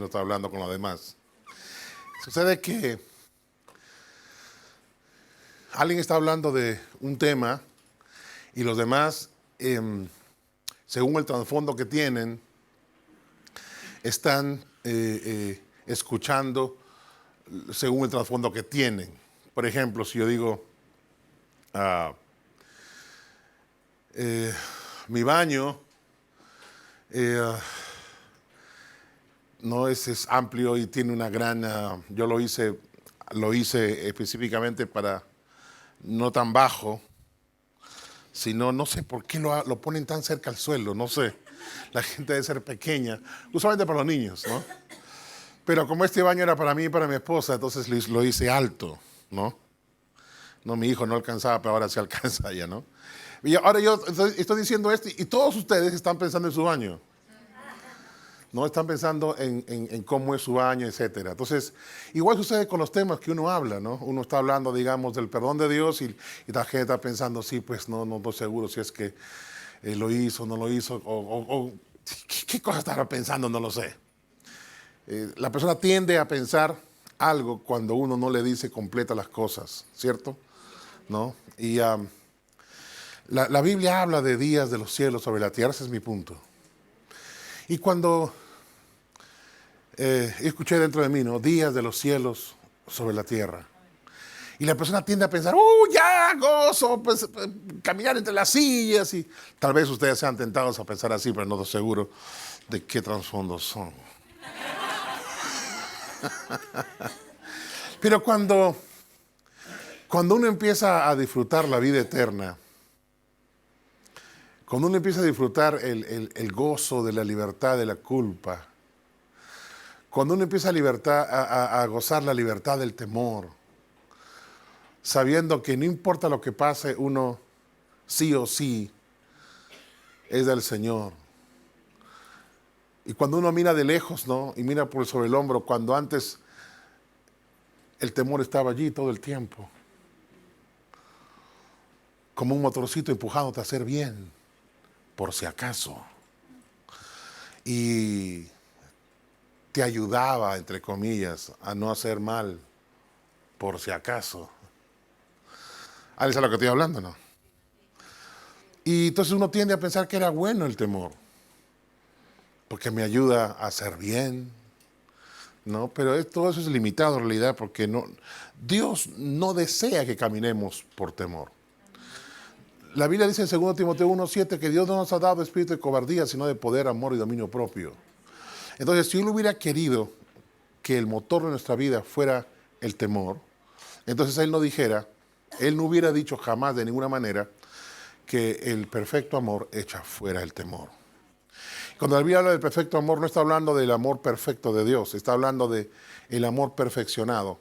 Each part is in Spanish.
está hablando con los demás. Sucede que alguien está hablando de un tema y los demás, según el trasfondo que tienen, están escuchando según el trasfondo que tienen. Por ejemplo, si yo digo, mi baño no es amplio y tiene una gran, yo lo hice específicamente para no tan bajo, sino no sé por qué lo ponen tan cerca al suelo, no sé. La gente debe ser pequeña, usualmente para los niños, ¿no? Pero como este baño era para mí y para mi esposa, entonces lo hice alto, ¿no? No, mi hijo no alcanzaba, pero ahora sí alcanza ya, ¿no? Y ahora yo estoy diciendo esto y todos ustedes están pensando en su baño. No están pensando en cómo es su baño, etcétera. Entonces, igual sucede con los temas que uno habla, ¿no? Uno está hablando, digamos, del perdón de Dios y la gente está pensando, sí, pues no estoy seguro si es que lo hizo, no lo hizo, o qué cosa estará pensando, no lo sé. La persona tiende a pensar algo cuando uno no le dice completa las cosas, ¿cierto? ¿No? Y la Biblia habla de días de los cielos sobre la tierra, ese es mi punto. Y cuando escuché dentro de mí, ¿no? Días de los cielos sobre la tierra. Y la persona tiende a pensar, ya, gozo, pues, caminar entre las sillas. Y tal vez ustedes sean tentados a pensar así, pero no estoy seguro de qué trasfondos son. Pero cuando uno empieza a disfrutar la vida eterna, cuando uno empieza a disfrutar el gozo de la libertad de la culpa, cuando uno empieza a gozar la libertad del temor, sabiendo que no importa lo que pase, uno sí o sí es del Señor. Y cuando uno mira de lejos, ¿no? Y mira por sobre el hombro, cuando antes el temor estaba allí todo el tiempo, como un motorcito empujándote a hacer bien, por si acaso. Y te ayudaba, entre comillas, a no hacer mal, por si acaso. ¿Alguien sabe lo que estoy hablando, no? Y entonces uno tiende a pensar que era bueno el temor, porque me ayuda a hacer bien, ¿no? Pero todo eso es limitado en realidad, porque Dios no desea que caminemos por temor. La Biblia dice en 2 Timoteo 1:7 que Dios no nos ha dado espíritu de cobardía, sino de poder, amor y dominio propio. Entonces, si Él hubiera querido que el motor de nuestra vida fuera el temor, entonces Él no hubiera dicho jamás de ninguna manera que el perfecto amor echa fuera el temor. Cuando la Biblia habla del perfecto amor, no está hablando del amor perfecto de Dios, está hablando del amor perfeccionado.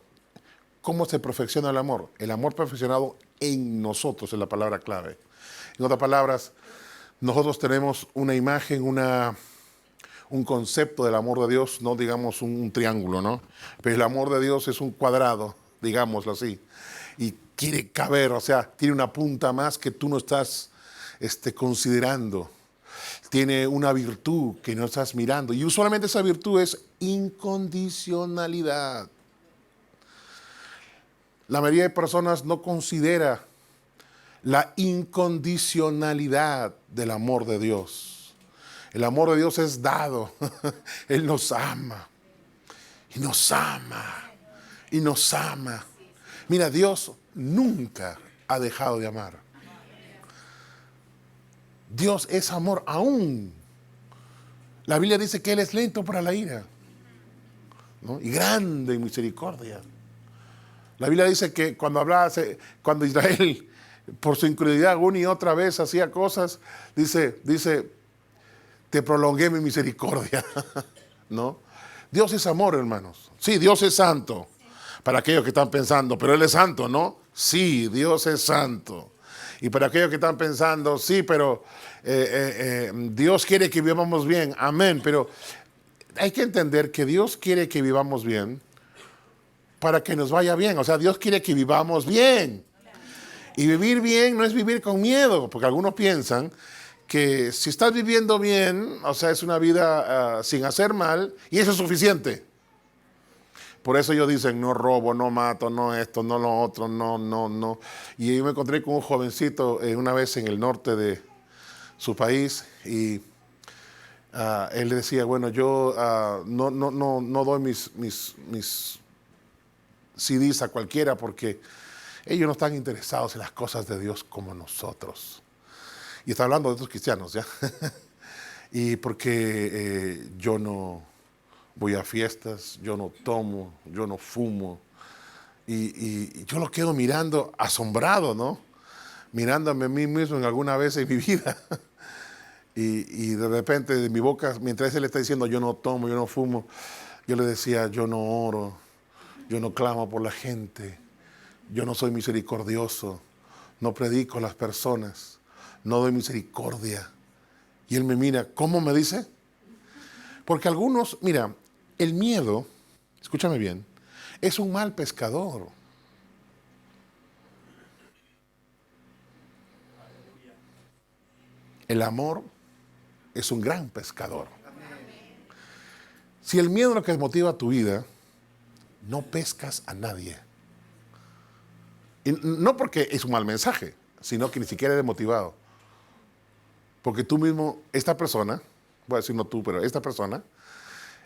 ¿Cómo se perfecciona el amor? El amor perfeccionado en nosotros es la palabra clave. En otras palabras, nosotros tenemos una imagen, un concepto del amor de Dios, no digamos un triángulo, ¿no? Pero el amor de Dios es un cuadrado, digámoslo así. Y quiere caber, o sea, tiene una punta más que tú no estás considerando. Tiene una virtud que no estás mirando. Y usualmente esa virtud es incondicionalidad. La mayoría de personas no considera la incondicionalidad del amor de Dios. El amor de Dios es dado. Él nos ama. Y nos ama. Y nos ama. Mira, Dios nunca ha dejado de amar. Dios es amor aún. La Biblia dice que Él es lento para la ira, ¿no? Y grande en misericordia. La Biblia dice que cuando Israel, por su incredulidad, una y otra vez hacía cosas, dice, te prolongué mi misericordia, ¿no? Dios es amor, hermanos. Sí, Dios es santo. Para aquellos que están pensando, pero Él es santo, ¿no? Sí, Dios es santo. Y para aquellos que están pensando, sí, pero Dios quiere que vivamos bien. Amén. Pero hay que entender que Dios quiere que vivamos bien para que nos vaya bien. O sea, Dios quiere que vivamos bien. Y vivir bien no es vivir con miedo, porque algunos piensan que si estás viviendo bien, o sea, es una vida sin hacer mal, y eso es suficiente. Por eso ellos dicen, no robo, no mato, no esto, no lo otro, no, no, no. Y yo me encontré con un jovencito una vez en el norte de su país, y él le decía, bueno, yo no doy mis CDs a cualquiera porque ellos no están interesados en las cosas de Dios como nosotros. Y está hablando de otros cristianos, ¿ya? Y porque yo no voy a fiestas, yo no tomo, yo no fumo. Y yo lo quedo mirando asombrado, ¿no? Mirándome a mí mismo en alguna vez en mi vida. Y de repente de mi boca, mientras él está diciendo yo no tomo, yo no fumo, yo le decía yo no oro, yo no clamo por la gente, yo no soy misericordioso, no predico a las personas, no doy misericordia. Y él me mira, ¿cómo me dice? Porque algunos, mira, el miedo, escúchame bien, es un mal pescador. El amor es un gran pescador. Si el miedo es lo que motiva tu vida, no pescas a nadie. Y no porque es un mal mensaje, sino que ni siquiera eres motivado. Porque tú mismo, esta persona, voy a decir no tú, pero esta persona,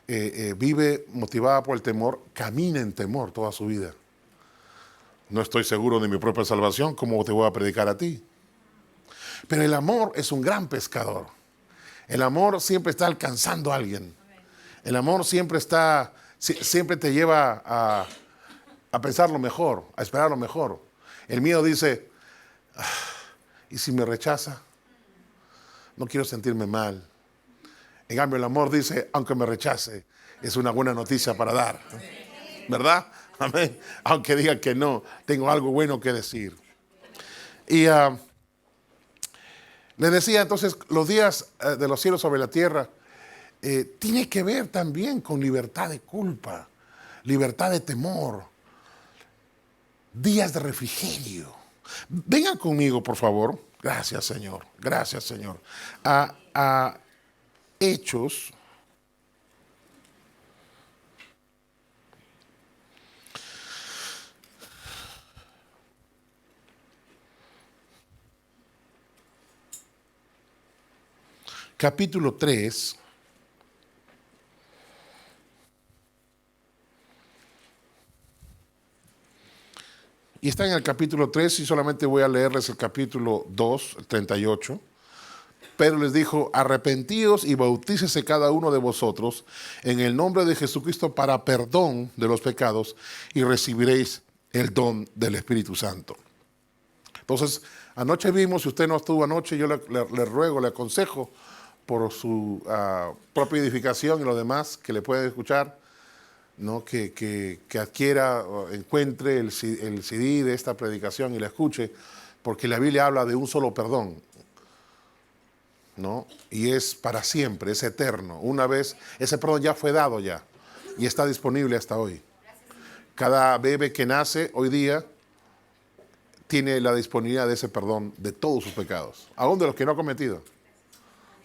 vive motivada por el temor, camina en temor toda su vida. No estoy seguro de mi propia salvación, ¿cómo te voy a predicar a ti? Pero el amor es un gran pescador. El amor siempre está alcanzando a alguien. El amor siempre te lleva a pensar lo mejor, a esperar lo mejor. El miedo dice, ¿y si me rechaza? No quiero sentirme mal. En cambio, el amor dice, aunque me rechace, es una buena noticia para dar. ¿Verdad? Amén. Aunque diga que no, tengo algo bueno que decir. Y le decía entonces, los días de los cielos sobre la tierra tiene que ver también con libertad de culpa, libertad de temor, días de refrigerio. Vengan conmigo, por favor. Gracias, Señor. Gracias, Señor. A Hechos. Capítulo 3. Y está en el capítulo 3 y solamente voy a leerles el capítulo 2, el 38. Pedro les dijo, arrepentíos y bautícese cada uno de vosotros en el nombre de Jesucristo para perdón de los pecados y recibiréis el don del Espíritu Santo. Entonces, anoche vimos, si usted no estuvo anoche, yo le ruego, le aconsejo por su propia edificación y lo demás que le puede escuchar, ¿no? Que adquiera, encuentre el CD de esta predicación y la escuche, porque la Biblia habla de un solo perdón, ¿no? Y es para siempre, es eterno. Una vez, ese perdón ya fue dado ya y está disponible hasta hoy. Cada bebé que nace hoy día tiene la disponibilidad de ese perdón de todos sus pecados, aún de los que no ha cometido,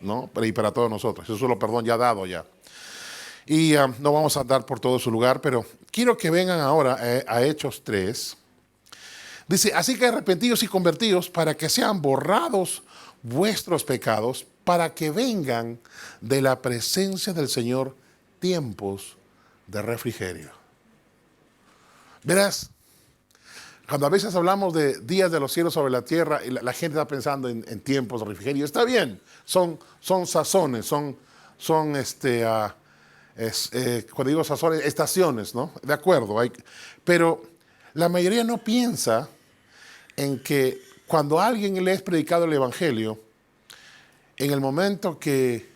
¿no? Y para todos nosotros, eso es solo perdón ya dado ya. Y no vamos a andar por todo su lugar, pero quiero que vengan ahora a Hechos 3. Dice, así que arrepentidos y convertidos para que sean borrados vuestros pecados, para que vengan de la presencia del Señor tiempos de refrigerio. Verás, cuando a veces hablamos de días de los cielos sobre la tierra, y la gente está pensando en tiempos de refrigerio, está bien, son sazones, cuando digo sazones, estaciones, ¿no? De acuerdo, pero la mayoría no piensa en que cuando a alguien le es predicado el Evangelio, en el momento que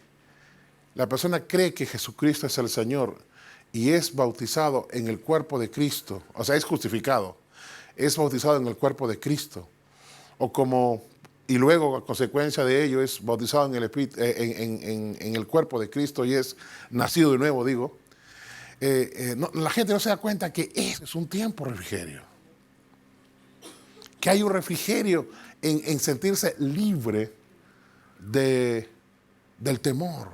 la persona cree que Jesucristo es el Señor y es bautizado en el cuerpo de Cristo, o sea, es justificado, es bautizado en el cuerpo de Cristo, y luego a consecuencia de ello es bautizado en el Espíritu, en el cuerpo de Cristo y es nacido de nuevo, digo, la gente no se da cuenta que ese es un tiempo de refrigerio. Que hay un refrigerio en sentirse libre del temor.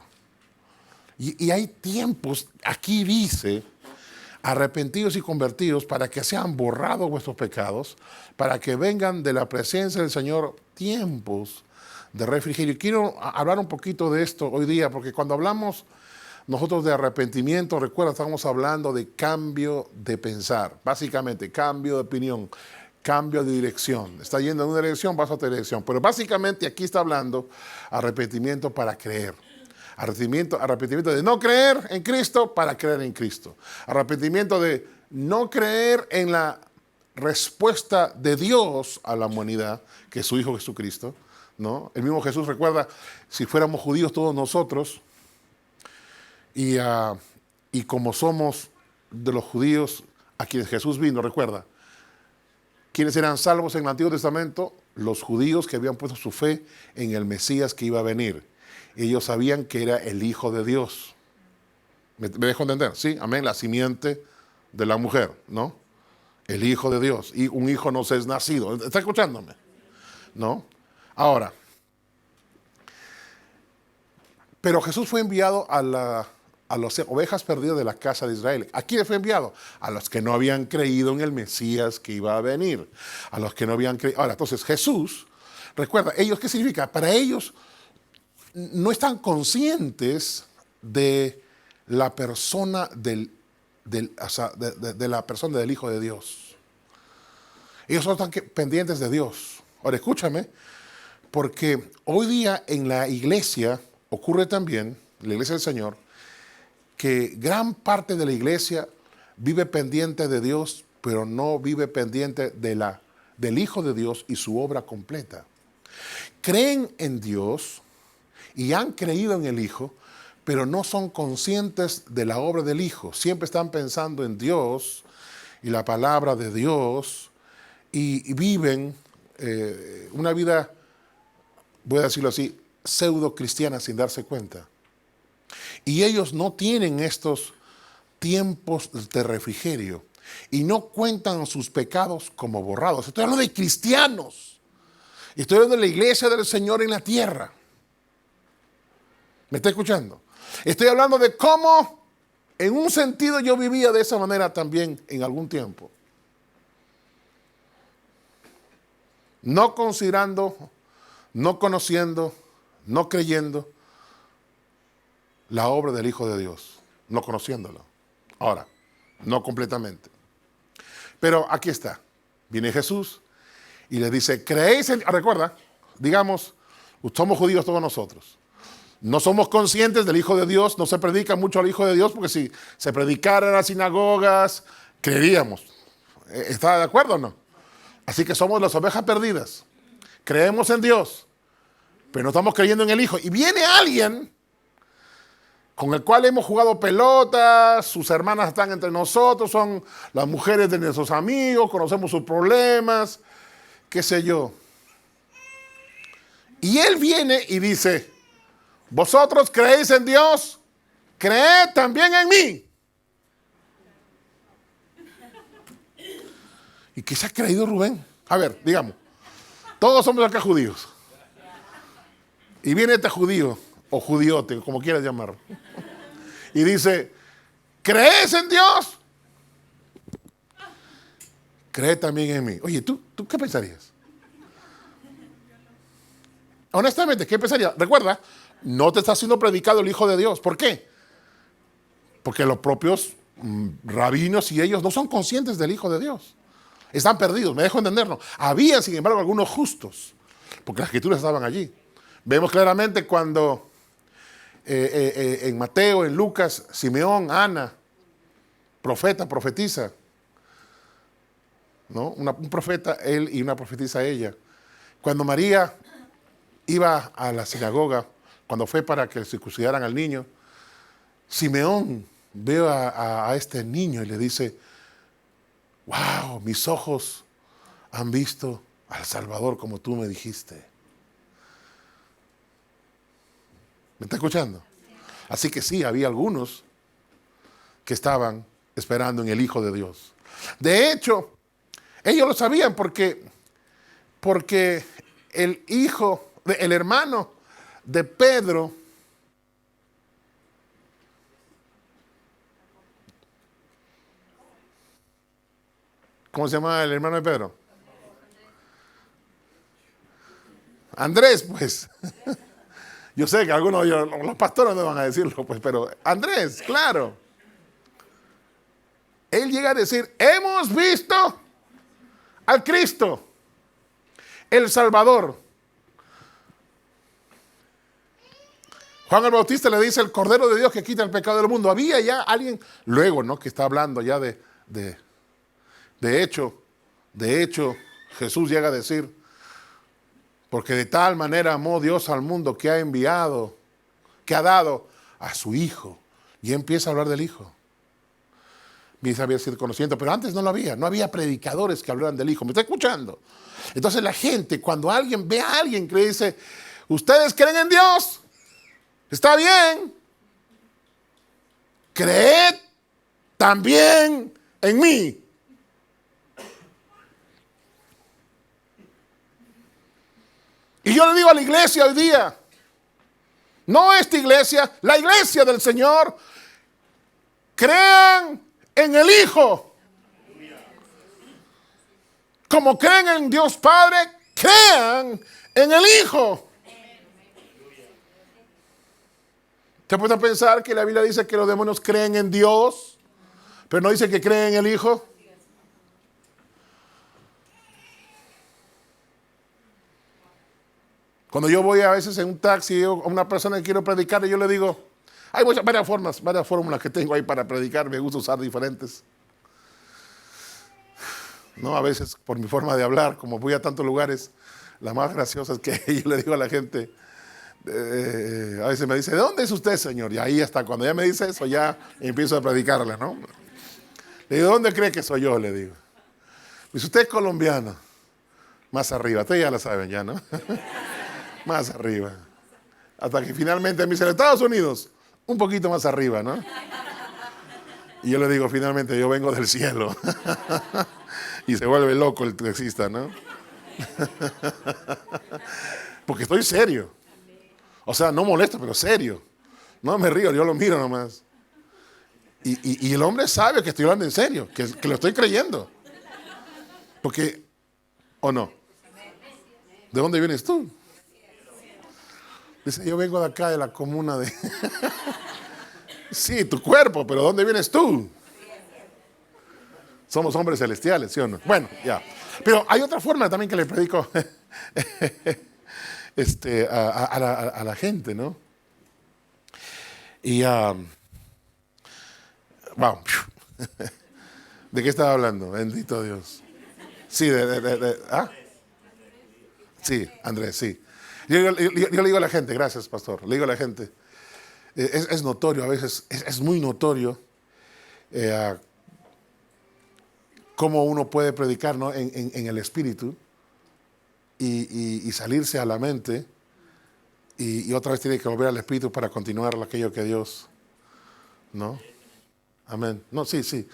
Y hay tiempos, aquí dice, arrepentidos y convertidos para que sean borrados vuestros pecados, para que vengan de la presencia del Señor tiempos de refrigerio. Quiero hablar un poquito de esto hoy día, porque cuando hablamos nosotros de arrepentimiento, recuerda, estamos hablando de cambio de pensar, básicamente cambio de opinión, cambio de dirección. Está yendo en una dirección, vas a otra dirección. Pero básicamente aquí está hablando arrepentimiento para creer. Arrepentimiento de no creer en Cristo para creer en Cristo. Arrepentimiento de no creer en la respuesta de Dios a la humanidad, que es su Hijo Jesucristo, ¿no? El mismo Jesús, recuerda, si fuéramos judíos todos nosotros, y como somos de los judíos a quienes Jesús vino, recuerda, ¿quiénes eran salvos en el Antiguo Testamento? Los judíos que habían puesto su fe en el Mesías que iba a venir. Ellos sabían que era el Hijo de Dios. ¿Me dejo entender? Sí, amén, la simiente de la mujer, ¿no? El Hijo de Dios. Y un hijo no se es nacido. ¿Está escuchándome? ¿No? Ahora, pero Jesús fue enviado a las ovejas perdidas de la casa de Israel. ¿A quién fue enviado? A los que no habían creído en el Mesías que iba a venir. A los que no habían creído. Ahora, entonces Jesús, recuerda, ¿ellos qué significa? Para ellos no están conscientes de la persona de la persona del Hijo de Dios. Ellos solo están pendientes de Dios. Ahora, escúchame, porque hoy día en la iglesia ocurre también, en la iglesia del Señor, que gran parte de la iglesia vive pendiente de Dios, pero no vive pendiente del Hijo de Dios y su obra completa. Creen en Dios y han creído en el Hijo, pero no son conscientes de la obra del Hijo. Siempre están pensando en Dios y la palabra de Dios y viven una vida, voy a decirlo así, pseudo cristiana sin darse cuenta. Y ellos no tienen estos tiempos de refrigerio y no cuentan sus pecados como borrados. Estoy hablando de cristianos. Estoy hablando de la iglesia del Señor en la tierra. ¿Me está escuchando? Estoy hablando de cómo, en un sentido, yo vivía de esa manera también en algún tiempo. No considerando, no conociendo, no creyendo la obra del Hijo de Dios, no conociéndolo. Ahora, no completamente. Pero aquí está. Viene Jesús y le dice, ¿creéis en...? Recuerda, digamos, somos judíos todos nosotros. No somos conscientes del Hijo de Dios, no se predica mucho al Hijo de Dios, porque si se predicara en las sinagogas, creeríamos. ¿Está de acuerdo o no? Así que somos las ovejas perdidas. Creemos en Dios, pero no estamos creyendo en el Hijo. Y viene alguien con el cual hemos jugado pelotas, sus hermanas están entre nosotros, son las mujeres de nuestros amigos, conocemos sus problemas, qué sé yo. Y él viene y dice, vosotros creéis en Dios, creed también en mí. ¿Y qué se ha creído Rubén? A ver, digamos, todos somos acá judíos. Y viene este judío, o judiote, como quieras llamarlo, y dice, ¿crees en Dios? Cree también en mí. Oye, ¿tú qué pensarías? Honestamente, ¿qué pensarías? Recuerda, no te está siendo predicado el Hijo de Dios. ¿Por qué? Porque los propios rabinos y ellos no son conscientes del Hijo de Dios. Están perdidos, me dejo entenderlo. Había, sin embargo, algunos justos, porque las escrituras estaban allí. Vemos claramente cuando en Mateo, en Lucas, Simeón, Ana, profetiza, ¿no? Un profeta él y una profetisa ella. Cuando María iba a la sinagoga, cuando fue para que circuncidaran al niño, Simeón ve a este niño y le dice, wow, mis ojos han visto al Salvador como tú me dijiste. ¿Me está escuchando? Así que sí, había algunos que estaban esperando en el Hijo de Dios. De hecho, ellos lo sabían porque el hermano de Pedro, ¿cómo se llama el hermano de Pedro? Andrés, pues. Yo sé que algunos, los pastores no van a decirlo, pues, pero Andrés, claro. Él llega a decir, hemos visto al Cristo, el Salvador. Juan el Bautista le dice, el Cordero de Dios que quita el pecado del mundo. Había ya alguien, luego, ¿no?, que está hablando ya de hecho, Jesús llega a decir, porque de tal manera amó Dios al mundo que ha enviado, que ha dado a su Hijo. Y empieza a hablar del Hijo. Empieza a haber sido conocimiento, pero antes no había predicadores que hablaran del Hijo. ¿Me está escuchando? Entonces la gente, cuando alguien ve a alguien que le dice, ¿ustedes creen en Dios? Está bien. Creed también en mí. Y yo le digo a la iglesia hoy día, no esta iglesia, la iglesia del Señor, crean en el Hijo. Como creen en Dios Padre, crean en el Hijo. ¿Te puede pensar que la Biblia dice que los demonios creen en Dios, pero no dice que creen en el Hijo? Cuando yo voy a veces en un taxi a una persona que quiero predicar, yo le digo, hay varias fórmulas que tengo ahí para predicar, me gusta usar diferentes. No, a veces por mi forma de hablar, como voy a tantos lugares, la más graciosa es que yo le digo a la gente, a veces me dice, ¿de dónde es usted, señor? Y ahí hasta cuando ya me dice eso, ya empiezo a predicarle, ¿no? Le digo, ¿dónde cree que soy yo? Le digo. Dice, usted es colombiano. Más arriba, ustedes ya lo saben ya, ¿no? Más arriba. Hasta que finalmente me dice, Estados Unidos, un poquito más arriba, ¿no? Y yo le digo, finalmente, yo vengo del cielo. Y se vuelve loco el taxista, ¿no? Porque estoy serio. O sea, no molesto, pero serio. No me río, yo lo miro nomás. Y el hombre sabe que estoy hablando en serio, que lo estoy creyendo. Porque, ¿o no? ¿De dónde vienes tú? Dice, yo vengo de acá, de la comuna de... Sí, tu cuerpo, pero ¿dónde vienes tú? Somos hombres celestiales, ¿sí o no? Bueno, ya. Pero hay otra forma también que le predico a la gente, ¿no? Y, wow. ¿De qué estaba hablando? Bendito Dios. Sí, ¿ah? Sí, Andrés, sí. Yo le digo a la gente, gracias, pastor, le digo a la gente, es notorio, a veces es muy notorio cómo uno puede predicar, ¿no?, en el espíritu y salirse a la mente y otra vez tiene que volver al espíritu para continuar aquello que Dios, ¿no? Amén. No, sí.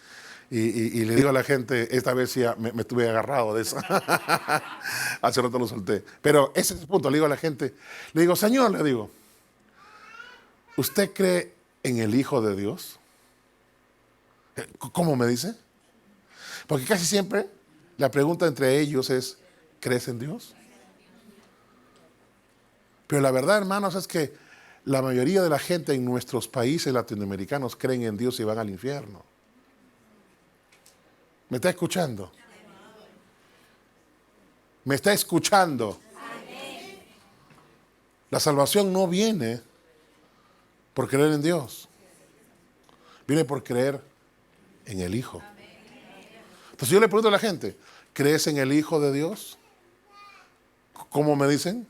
Y le digo a la gente, esta vez ya me estuve agarrado de eso. Hace rato lo solté. Pero ese es el punto. Le digo a la gente, le digo, Señor, le digo, ¿usted cree en el Hijo de Dios? ¿Cómo me dice? Porque casi siempre la pregunta entre ellos es, ¿crees en Dios? Pero la verdad, hermanos, es que la mayoría de la gente en nuestros países latinoamericanos creen en Dios y van al infierno. ¿Me está escuchando? ¿Me está escuchando? La salvación no viene por creer en Dios. Viene por creer en el Hijo. Entonces yo le pregunto a la gente, ¿crees en el Hijo de Dios? ¿Cómo me dicen?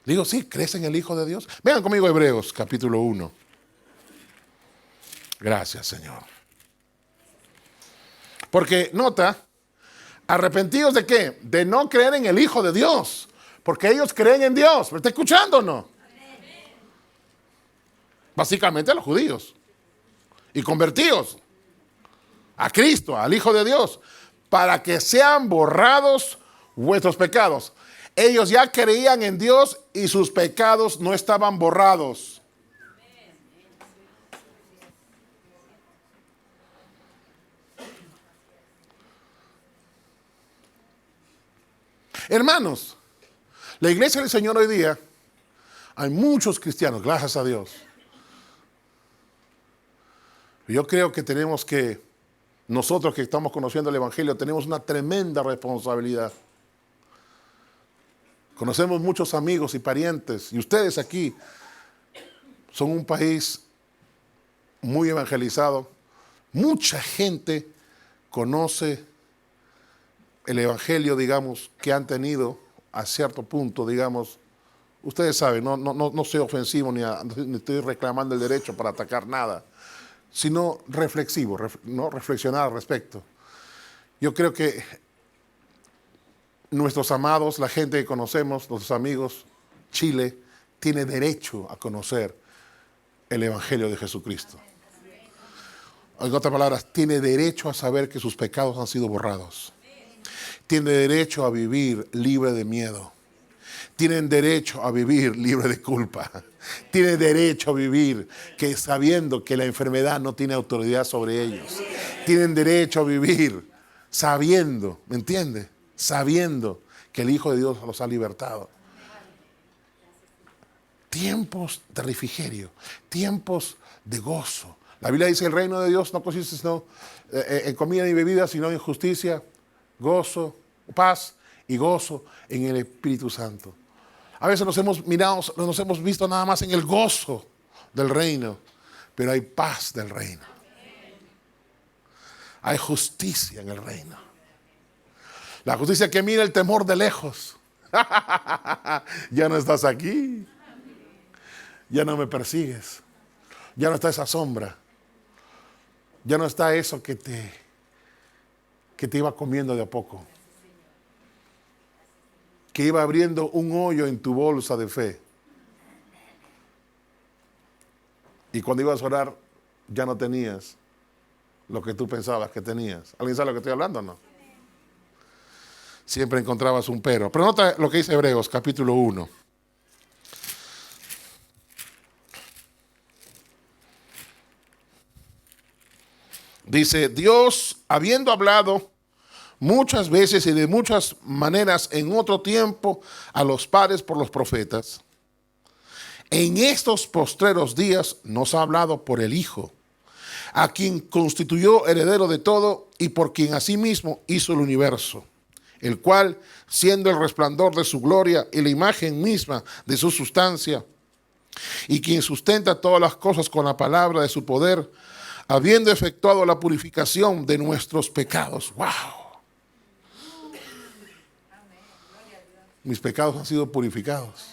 Digo, sí, ¿crees en el Hijo de Dios? Vengan conmigo a Hebreos, capítulo 1. Gracias, Señor. Porque, nota, arrepentidos de qué? De no creer en el Hijo de Dios. Porque ellos creen en Dios. ¿Me está escuchando o no? Básicamente a los judíos. Y convertidos a Cristo, al Hijo de Dios. Para que sean borrados vuestros pecados. Ellos ya creían en Dios y sus pecados no estaban borrados. Hermanos, la iglesia del Señor hoy día, hay muchos cristianos, gracias a Dios. Yo creo que tenemos que, nosotros que estamos conociendo el Evangelio, tenemos una tremenda responsabilidad. Conocemos muchos amigos y parientes, y ustedes aquí son un país muy evangelizado. Mucha gente conoce el Evangelio, digamos, que han tenido a cierto punto, digamos. Ustedes saben, no soy ofensivo ni estoy reclamando el derecho para atacar nada, sino reflexivo, reflexionar al respecto. Yo creo que nuestros amados, la gente que conocemos, nuestros amigos, Chile, tiene derecho a conocer el Evangelio de Jesucristo. En otras palabras, tiene derecho a saber que sus pecados han sido borrados. Tiene derecho a vivir libre de miedo. Tienen derecho a vivir libre de culpa. Tienen derecho a vivir sabiendo que la enfermedad no tiene autoridad sobre ellos. Tienen derecho a vivir sabiendo, ¿me entiende? Sabiendo que el Hijo de Dios los ha libertado. Tiempos de refrigerio, tiempos de gozo. La Biblia dice: el reino de Dios no consiste sino en comida ni bebida, sino en justicia, gozo, paz y gozo en el Espíritu Santo. A veces nos hemos visto nada más en el gozo del reino, pero hay paz del reino. Hay justicia en el reino. La justicia que mira el temor de lejos. Ya no estás aquí. Ya no me persigues. Ya no está esa sombra. Ya no está eso que te iba comiendo de a poco. Que iba abriendo un hoyo en tu bolsa de fe. Y cuando ibas a orar, ya no tenías lo que tú pensabas que tenías. ¿Alguien sabe lo que estoy hablando o no? Siempre encontrabas un pero. Pero nota lo que dice Hebreos, capítulo 1. Dice: Dios, habiendo hablado muchas veces y de muchas maneras en otro tiempo a los padres por los profetas, en estos postreros días nos ha hablado por el Hijo, a quien constituyó heredero de todo y por quien asimismo hizo el universo, el cual, siendo el resplandor de su gloria y la imagen misma de su sustancia, y quien sustenta todas las cosas con la palabra de su poder, habiendo efectuado la purificación de nuestros pecados. ¡Wow! Mis pecados han sido purificados.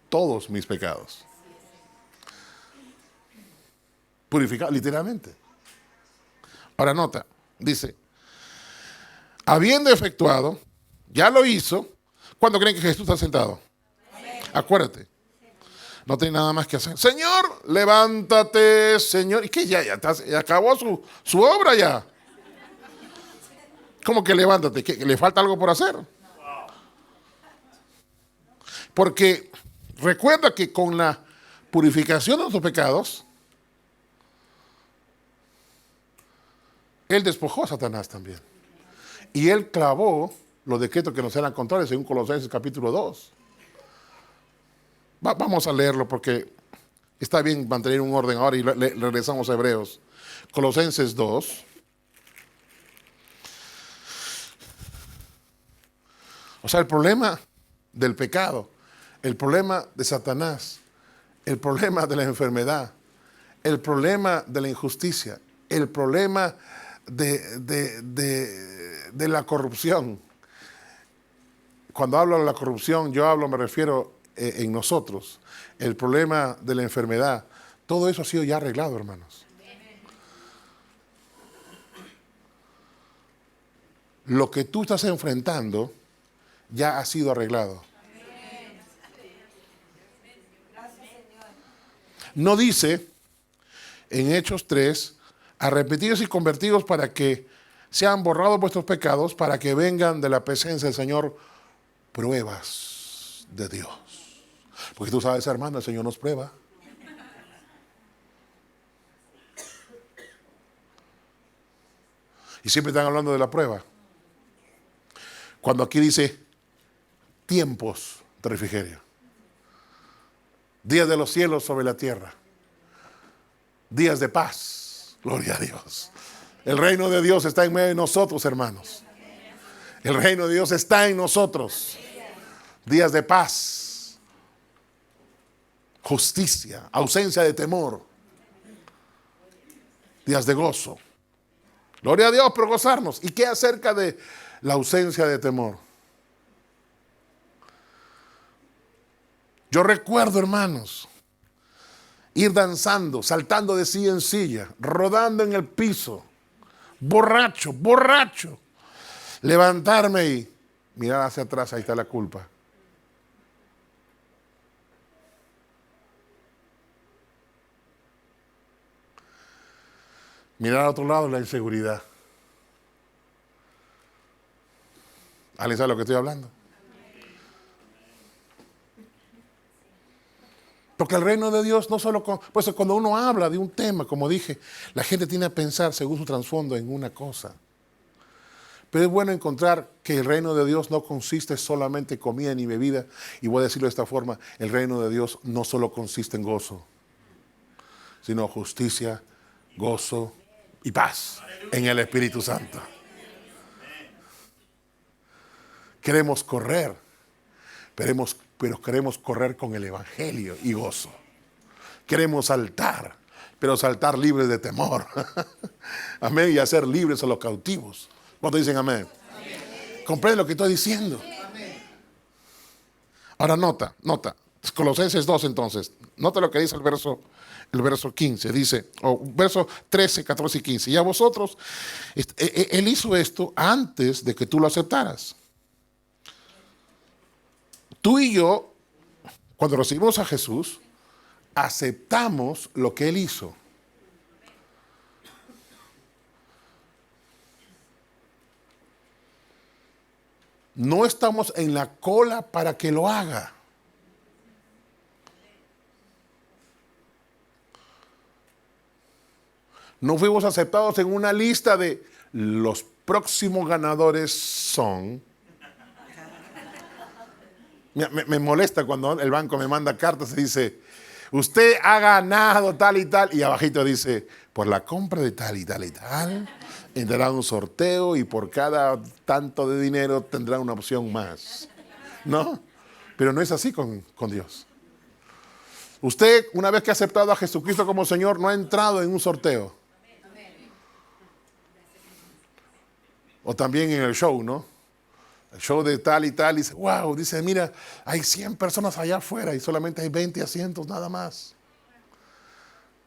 Todos mis pecados. Purificados, literalmente. Ahora nota, dice: habiendo efectuado, ya lo hizo. ¿Cuándo creen que Jesús está sentado? Acuérdate. No tiene nada más que hacer. Señor, levántate, Señor. ¿Y qué? Ya acabó su obra ya. ¿Cómo que levántate? ¿Que le falta algo por hacer? Porque recuerda que con la purificación de nuestros pecados, Él despojó a Satanás también. Y Él clavó los decretos que nos eran contrarios, según Colosenses capítulo 2. Vamos a leerlo porque está bien mantener un orden ahora y regresamos a Hebreos. Colosenses 2. O sea, el problema del pecado, el problema de Satanás, el problema de la enfermedad, el problema de la injusticia, el problema de la corrupción. Cuando hablo de la corrupción, me refiero en nosotros. El problema de la enfermedad, todo eso ha sido ya arreglado, hermanos. Lo que tú estás enfrentando ya ha sido arreglado. No dice en Hechos 3, arrepentidos y convertidos para que se han borrado vuestros pecados para que vengan de la presencia del Señor pruebas de Dios. Porque tú sabes, hermano, el Señor nos prueba. Y siempre están hablando de la prueba. Cuando aquí dice tiempos de refrigerio. Días de los cielos sobre la tierra. Días de paz. Gloria a Dios. El reino de Dios está en medio de nosotros, hermanos. El reino de Dios está en nosotros. Días de paz. Justicia. Ausencia de temor. Días de gozo. Gloria a Dios por gozarnos. ¿Y qué acerca de la ausencia de temor? Yo recuerdo, hermanos, ir danzando, saltando de silla en silla, rodando en el piso, borracho, levantarme y mirar hacia atrás, ahí está la culpa. Mirar a otro lado, la inseguridad. ¿Alguien sabe lo que estoy hablando? Porque el reino de Dios no solo... Pues cuando uno habla de un tema, como dije, la gente tiene a pensar según su trasfondo en una cosa. Pero es bueno encontrar que el reino de Dios no consiste solamente en comida ni bebida. Y voy a decirlo de esta forma, el reino de Dios no solo consiste en gozo, sino justicia, gozo y paz en el Espíritu Santo. Queremos correr, pero queremos correr con el Evangelio y gozo. Queremos saltar, pero saltar libres de temor. Amén, y hacer libres a los cautivos. ¿Cuántos dicen amén? ¿Comprende lo que estoy diciendo? Ahora nota. Colosenses 2 entonces. Nota lo que dice el verso 15. Dice, verso 13, 14 y 15. Y a vosotros, Él hizo esto antes de que tú lo aceptaras. Tú y yo, cuando recibimos a Jesús, aceptamos lo que Él hizo. No estamos en la cola para que lo haga. No fuimos aceptados en una lista de los próximos ganadores son... Me molesta cuando el banco me manda cartas y dice, usted ha ganado tal y tal, y abajito dice, por la compra de tal y tal y tal, entrará un sorteo y por cada tanto de dinero tendrá una opción más. ¿No? Pero no es así con Dios. Usted, una vez que ha aceptado a Jesucristo como Señor, no ha entrado en un sorteo. O también en el show, ¿no? El show de tal y tal, y dice, wow, dice, mira, hay 100 personas allá afuera y solamente hay 20 asientos nada más.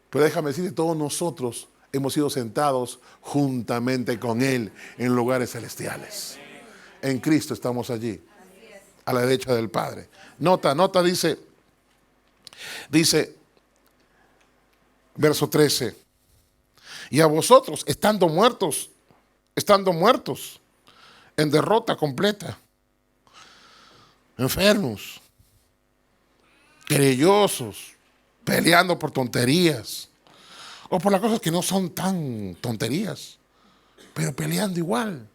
Pero déjame decirte, todos nosotros hemos sido sentados juntamente con Él en lugares celestiales. En Cristo estamos allí, a la derecha del Padre. Nota, dice, verso 13, y a vosotros, estando muertos, en derrota completa, enfermos, querellosos, peleando por tonterías o por las cosas que no son tan tonterías, pero peleando igual.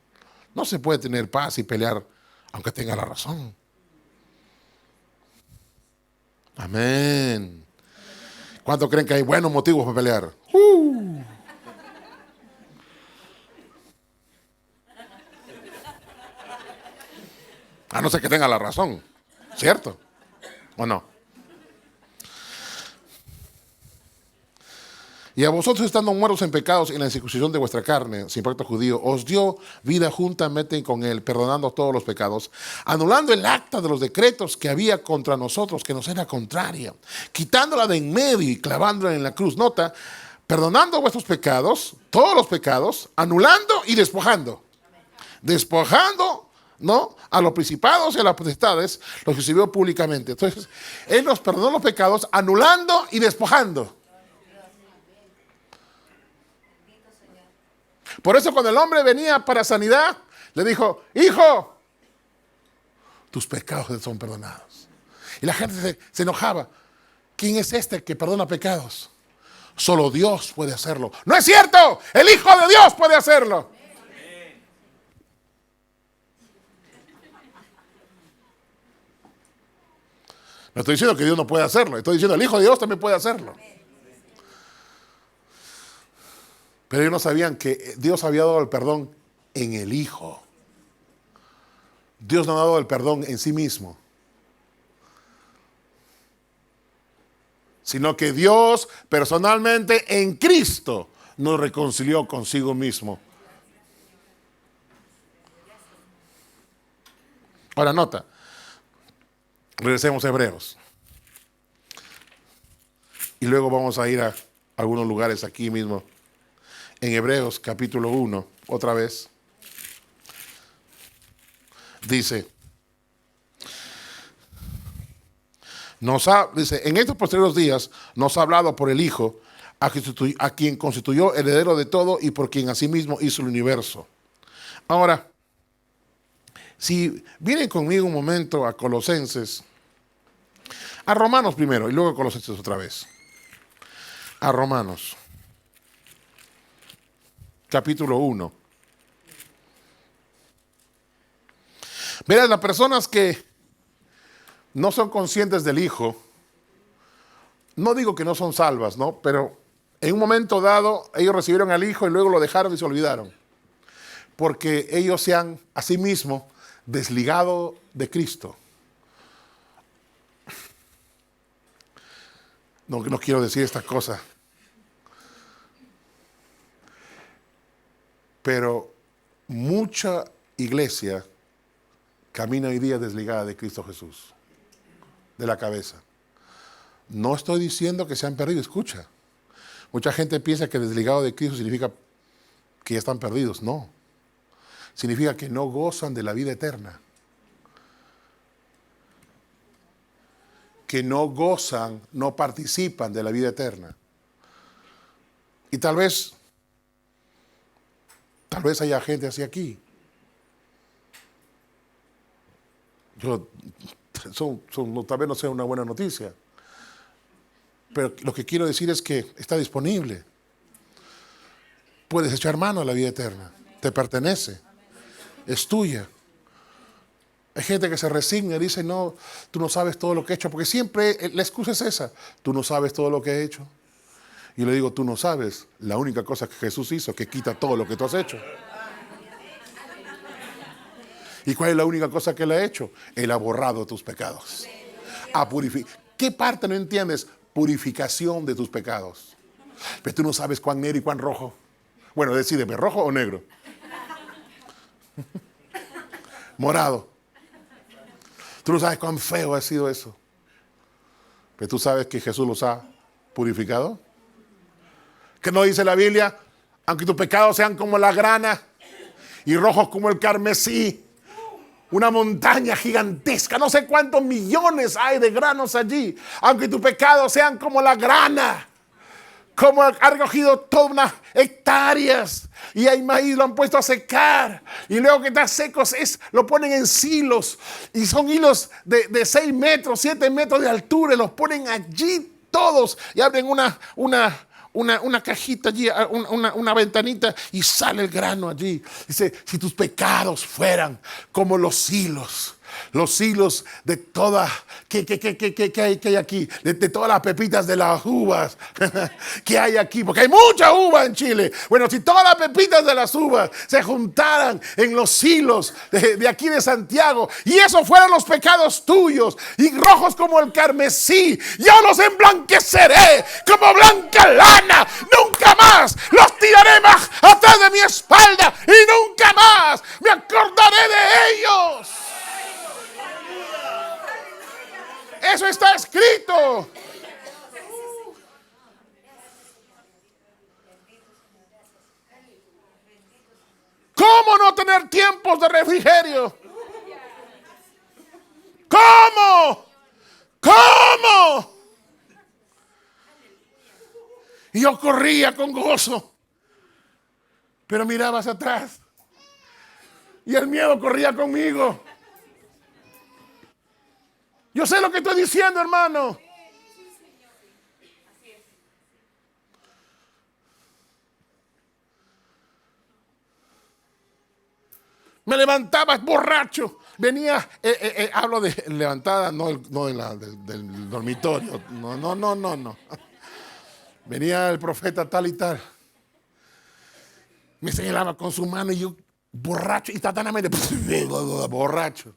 No se puede tener paz y pelear aunque tenga la razón. Amén. ¿Cuántos creen que hay buenos motivos para pelear? A no ser que tenga la razón, ¿cierto? ¿O no? Y a vosotros, estando muertos en pecados y en la incircuncisión de vuestra carne, sin pacto judío, os dio vida juntamente con Él, perdonando todos los pecados, anulando el acta de los decretos que había contra nosotros, que nos era contraria, quitándola de en medio y clavándola en la cruz. Nota, perdonando vuestros pecados, todos los pecados, anulando y despojando. Despojando, ¿no?, a los principados y a las potestades, los que exhibió públicamente. Entonces, Él nos perdonó los pecados, anulando y despojando. Por eso cuando el hombre venía para sanidad, le dijo, hijo, tus pecados son perdonados. Y la gente se enojaba. ¿Quién es este que perdona pecados? Solo Dios puede hacerlo. No es cierto, el Hijo de Dios puede hacerlo. No estoy diciendo que Dios no puede hacerlo, estoy diciendo que el Hijo de Dios también puede hacerlo. Pero ellos no sabían que Dios había dado el perdón en el Hijo. Dios no ha dado el perdón en sí mismo, sino que Dios personalmente en Cristo nos reconcilió consigo mismo. Ahora nota, regresemos a Hebreos. Y luego vamos a ir a algunos lugares aquí mismo. En Hebreos capítulo 1, otra vez. Dice, en estos posteriores días nos ha hablado por el Hijo, a quien constituyó heredero de todo y por quien asimismo hizo el universo. Ahora, si vienen conmigo un momento a Colosenses, a Romanos primero y luego a Colosenses otra vez. A Romanos, capítulo 1. Verán, las personas que no son conscientes del Hijo, no digo que no son salvas, ¿no? Pero en un momento dado ellos recibieron al Hijo y luego lo dejaron y se olvidaron. Porque ellos se han a sí mismos desligado de Cristo. No quiero decir esta cosa. Pero mucha iglesia camina hoy día desligada de Cristo Jesús, de la cabeza. No estoy diciendo que se han perdido, escucha. Mucha gente piensa que desligado de Cristo significa que ya están perdidos. No. Significa que no gozan de la vida eterna. Que no gozan, no participan de la vida eterna. Y tal vez haya gente así aquí. Tal vez no sea una buena noticia. Pero lo que quiero decir es que está disponible. Puedes echar mano a la vida eterna. Te pertenece. Es tuya. Hay gente que se resigna y dice, no, tú no sabes todo lo que he hecho. Porque siempre la excusa es esa. Tú no sabes todo lo que he hecho. Y le digo, tú no sabes la única cosa que Jesús hizo, que quita todo lo que tú has hecho. ¿Y cuál es la única cosa que Él ha hecho? Él ha borrado tus pecados. ¿Qué parte no entiendes? Purificación de tus pecados. Pero tú no sabes cuán negro y cuán rojo. Bueno, decídeme, ¿rojo o negro? Morado. Tú no sabes cuán feo ha sido eso. Pero tú sabes que Jesús los ha purificado. ¿Qué no dice la Biblia? Aunque tus pecados sean como la grana y rojos como el carmesí, una montaña gigantesca, no sé cuántos millones hay de granos allí, aunque tus pecados sean como la grana, como ha recogido todas unas hectáreas y hay maíz, lo han puesto a secar y luego que está seco lo ponen en silos y son hilos de 6 metros, 7 metros de altura y los ponen allí todos y abren una cajita allí, una ventanita y sale el grano allí. Dice, si tus pecados fueran como los hilos de toda, ¿qué hay aquí? De todas las pepitas de las uvas que hay aquí, porque hay mucha uva en Chile. Bueno, si todas las pepitas de las uvas se juntaran en los hilos de aquí de Santiago, y esos fueran los pecados tuyos, y rojos como el carmesí, yo los emblanqueceré como blanca lana. Nunca más los tiraré más atrás de mi espalda, y nunca más me acordaré de ellos. Eso está escrito. ¿Cómo no tener tiempos de refrigerio? ¿Cómo? Y yo corría con gozo. Pero miraba hacia atrás. Y el miedo corría conmigo. Yo sé lo que estoy diciendo, hermano. Me levantaba borracho. Venía, hablo de levantada, no, del dormitorio. No. Venía el profeta tal y tal. Me señalaba con su mano y yo, borracho, instantáneamente, borracho.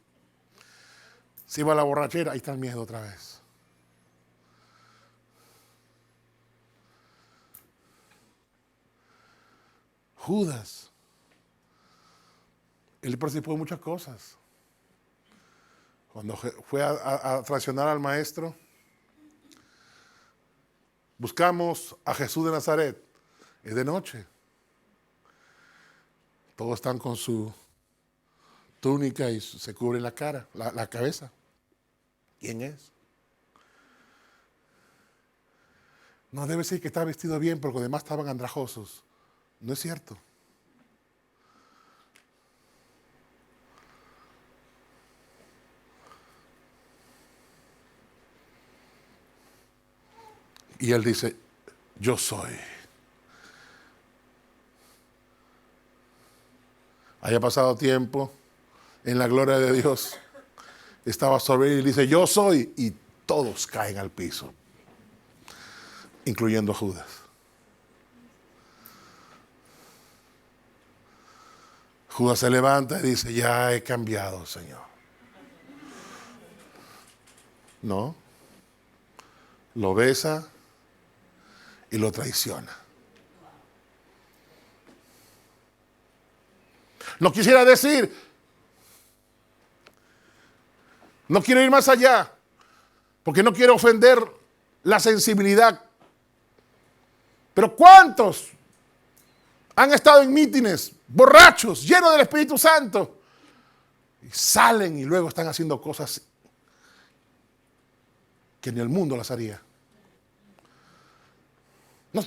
Se iba a la borrachera, ahí está el miedo otra vez. Judas. Él participó en muchas cosas. Cuando fue a traicionar al maestro, buscamos a Jesús de Nazaret. Es de noche. Todos están con su túnica y se cubren la cara, la cabeza. ¿Quién es? No debe ser que está vestido bien porque los demás estaban andrajosos. No es cierto. Y él dice, yo soy. Haya pasado tiempo en la gloria de Dios. Estaba sobre él y dice, yo soy. Y todos caen al piso, incluyendo a Judas. Judas se levanta y dice, ya he cambiado, Señor. No. Lo besa y lo traiciona. No quisiera decir, no quiero ir más allá, porque no quiero ofender la sensibilidad. Pero ¿cuántos han estado en mítines, borrachos, llenos del Espíritu Santo, y salen y luego están haciendo cosas que ni el mundo las haría? No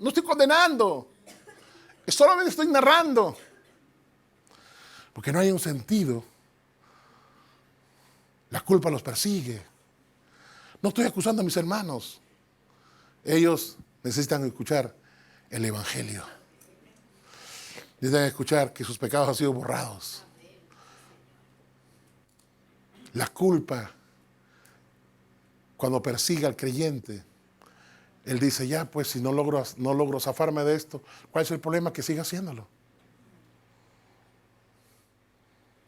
estoy condenando, solamente estoy narrando, porque no hay un sentido. La culpa los persigue. No estoy acusando a mis hermanos. Ellos necesitan escuchar el Evangelio. Necesitan escuchar que sus pecados han sido borrados. La culpa, cuando persigue al creyente, él dice, ya pues si no logro zafarme de esto, ¿cuál es el problema? Que siga haciéndolo.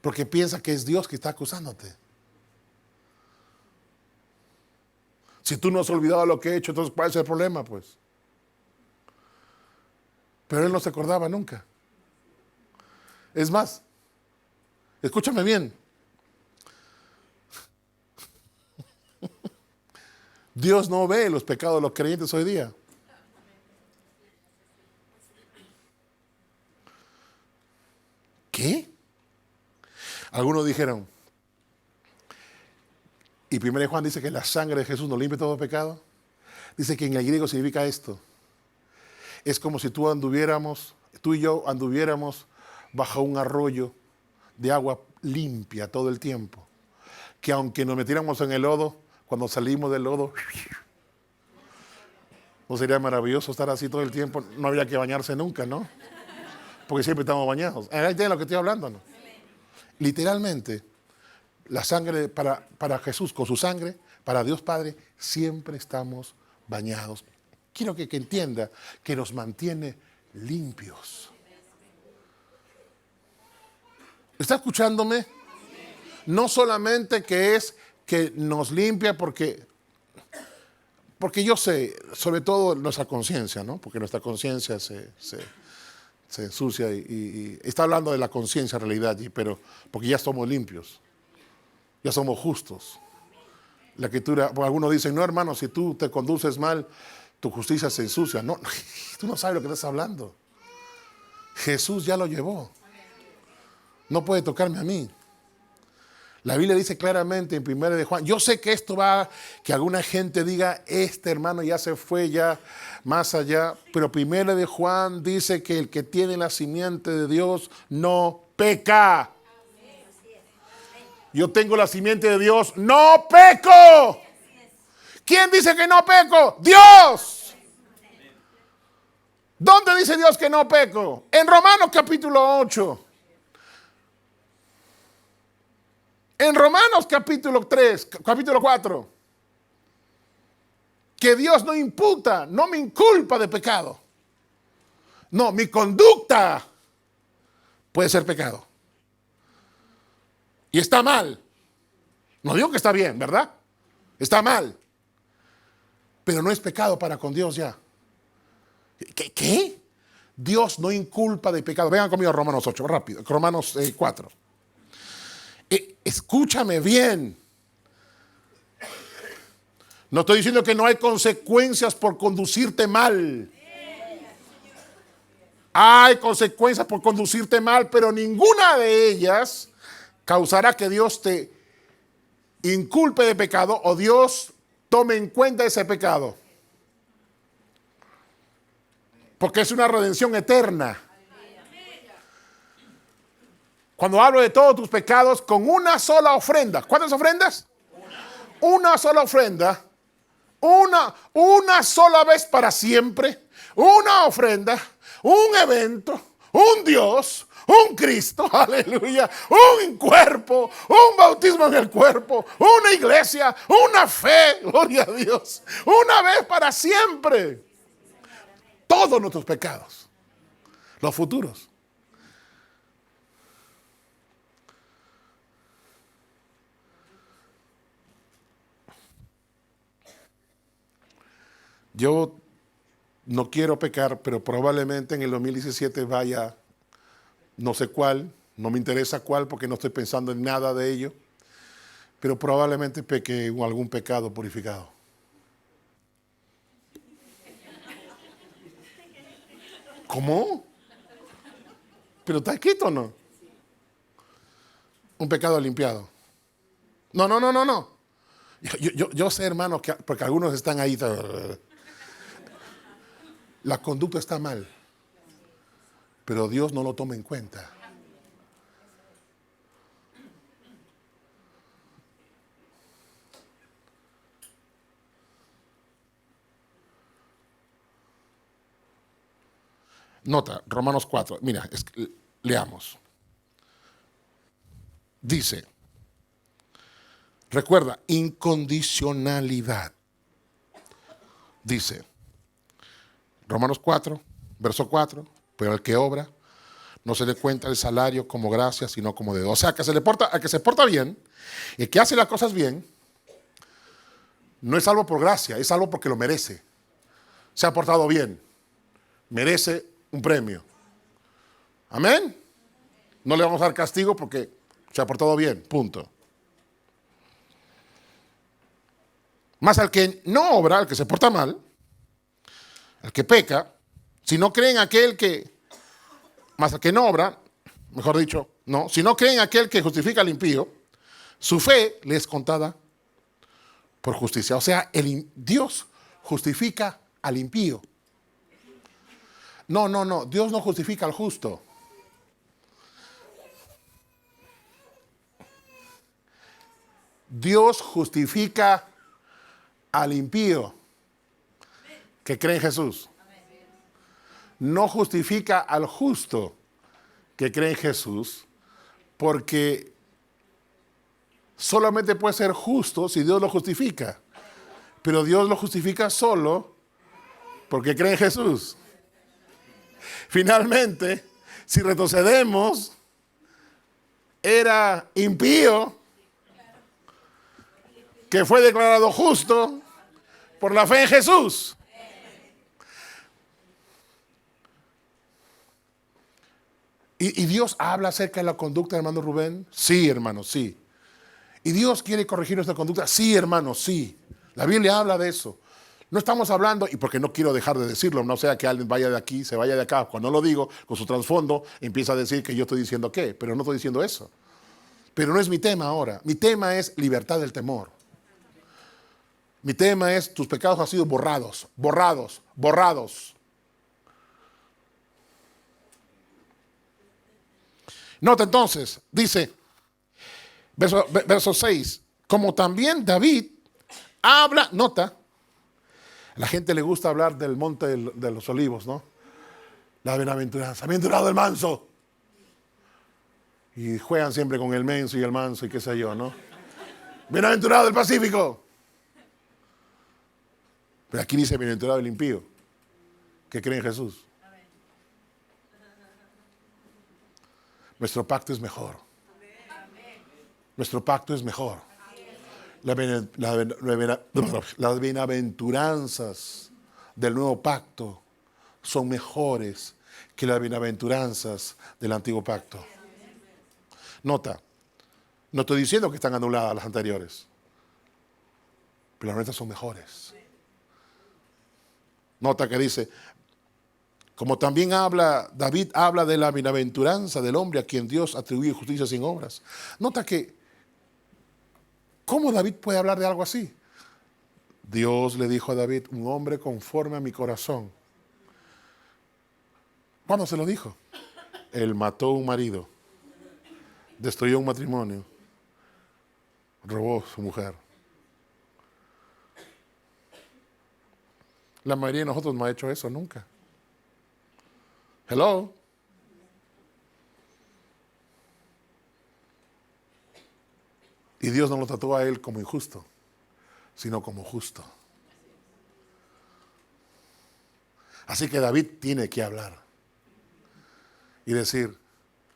Porque piensa que es Dios que está acusándote. Si tú no has olvidado lo que he hecho, entonces ¿cuál es el problema? Pues. Pero él no se acordaba nunca. Es más, escúchame bien. Dios no ve los pecados de los creyentes hoy día. ¿Qué? Algunos dijeron, y 1 Juan dice que la sangre de Jesús nos limpia todo pecado. Dice que en el griego significa esto. Es como si tú y yo anduviéramos bajo un arroyo de agua limpia todo el tiempo. Que aunque nos metiéramos en el lodo, cuando salimos del lodo, ¿no sería maravilloso estar así todo el tiempo? No habría que bañarse nunca, ¿no? Porque siempre estamos bañados. Ahí tienen lo que estoy hablando, ¿no? Literalmente, la sangre para Jesús, con su sangre, para Dios Padre, siempre estamos bañados. Quiero que entienda que nos mantiene limpios. ¿Está escuchándome? No solamente que nos limpia porque yo sé, sobre todo nuestra conciencia, ¿no? Porque nuestra conciencia se ensucia y está hablando de la conciencia en realidad, pero porque ya somos limpios, ya somos justos. La escritura, algunos dicen, no hermano, si tú te conduces mal, tu justicia se ensucia. No, tú no sabes lo que estás hablando. Jesús ya lo llevó. No puede tocarme a mí. La Biblia dice claramente en 1 de Juan, yo sé que esto va, que alguna gente diga, este hermano ya se fue ya más allá, pero 1 de Juan dice que el que tiene la simiente de Dios no peca. Yo tengo la simiente de Dios, no peco. ¿Quién dice que no peco? Dios. ¿Dónde dice Dios que no peco? En Romanos capítulo 8. En Romanos capítulo 3, capítulo 4, que Dios no imputa, no me inculpa de pecado. No, mi conducta puede ser pecado. Y está mal. No digo que está bien, ¿verdad? Está mal. Pero no es pecado para con Dios ya. ¿Qué? Dios no inculpa de pecado. Vengan conmigo a Romanos 8, rápido. Romanos 4. Escúchame bien. No estoy diciendo que no hay consecuencias por conducirte mal. Hay consecuencias por conducirte mal, pero ninguna de ellas causará que Dios te inculpe de pecado o Dios tome en cuenta ese pecado. Porque es una redención eterna. Cuando hablo de todos tus pecados, con una sola ofrenda. ¿Cuántas ofrendas? Una sola ofrenda. Una sola vez para siempre. Una ofrenda. Un evento. Un Dios. Un Cristo. Aleluya. Un cuerpo. Un bautismo en el cuerpo. Una iglesia. Una fe. Gloria a Dios. Una vez para siempre. Todos nuestros pecados. Los futuros. Yo no quiero pecar, pero probablemente en el 2017 vaya, no sé cuál, no me interesa cuál porque no estoy pensando en nada de ello, pero probablemente peque en algún pecado purificado. ¿Cómo? ¿Pero está escrito o no? Un pecado limpiado. No. Yo sé, hermanos, que, porque algunos están ahí. La conducta está mal, pero Dios no lo toma en cuenta. Nota, Romanos 4, mira, leamos. Dice, recuerda, incondicionalidad. Dice, Romanos 4, verso 4, pero al que obra no se le cuenta el salario como gracia, sino como dedo. O sea, al que se porta bien, el que hace las cosas bien, no es salvo por gracia, es salvo porque lo merece. Se ha portado bien, merece un premio. Amén. No le vamos a dar castigo porque se ha portado bien, punto. Más al que no obra, al que se porta mal, al que peca, si no creen aquel que, más al que no obra, mejor dicho, no, si no creen aquel que justifica al impío, su fe le es contada por justicia. O sea, Dios justifica al impío. No, Dios no justifica al justo. Dios justifica al impío que cree en Jesús. No justifica al justo que cree en Jesús, porque solamente puede ser justo si Dios lo justifica. Pero Dios lo justifica solo porque cree en Jesús. Finalmente, si retrocedemos, era impío que fue declarado justo por la fe en Jesús. ¿Y Dios habla acerca de la conducta, hermano Rubén? Sí, hermano, sí. ¿Y Dios quiere corregir nuestra conducta? Sí, hermano, sí. La Biblia habla de eso. No estamos hablando, y porque no quiero dejar de decirlo, no sea que alguien vaya de aquí, se vaya de acá, cuando lo digo, con su trasfondo, empieza a decir que yo estoy diciendo qué, pero no estoy diciendo eso. Pero no es mi tema ahora. Mi tema es libertad del temor. Mi tema es tus pecados han sido borrados, borrados, borrados. Nota entonces, dice, verso 6, como también David habla, nota, a la gente le gusta hablar del monte de los olivos, ¿no? La bienaventuranza, bienaventurado el manso. Y juegan siempre con el menso y el manso y qué sé yo, ¿no? Bienaventurado el pacífico. Pero aquí dice bienaventurado el impío, que cree en Jesús. Nuestro pacto es mejor. Nuestro pacto es mejor. Las bienaventuranzas del nuevo pacto son mejores que las bienaventuranzas del antiguo pacto. Nota, no estoy diciendo que están anuladas las anteriores, pero las nuestras son mejores. Nota que dice, como también David habla de la bienaventuranza del hombre a quien Dios atribuye justicia sin obras. Nota que, ¿cómo David puede hablar de algo así? Dios le dijo a David, un hombre conforme a mi corazón. ¿Cuándo se lo dijo? Él mató a un marido, destruyó un matrimonio, robó a su mujer. La mayoría de nosotros no ha hecho eso nunca. Hello. Y Dios no lo trató a él como injusto, sino como justo. Así que David tiene que hablar y decir,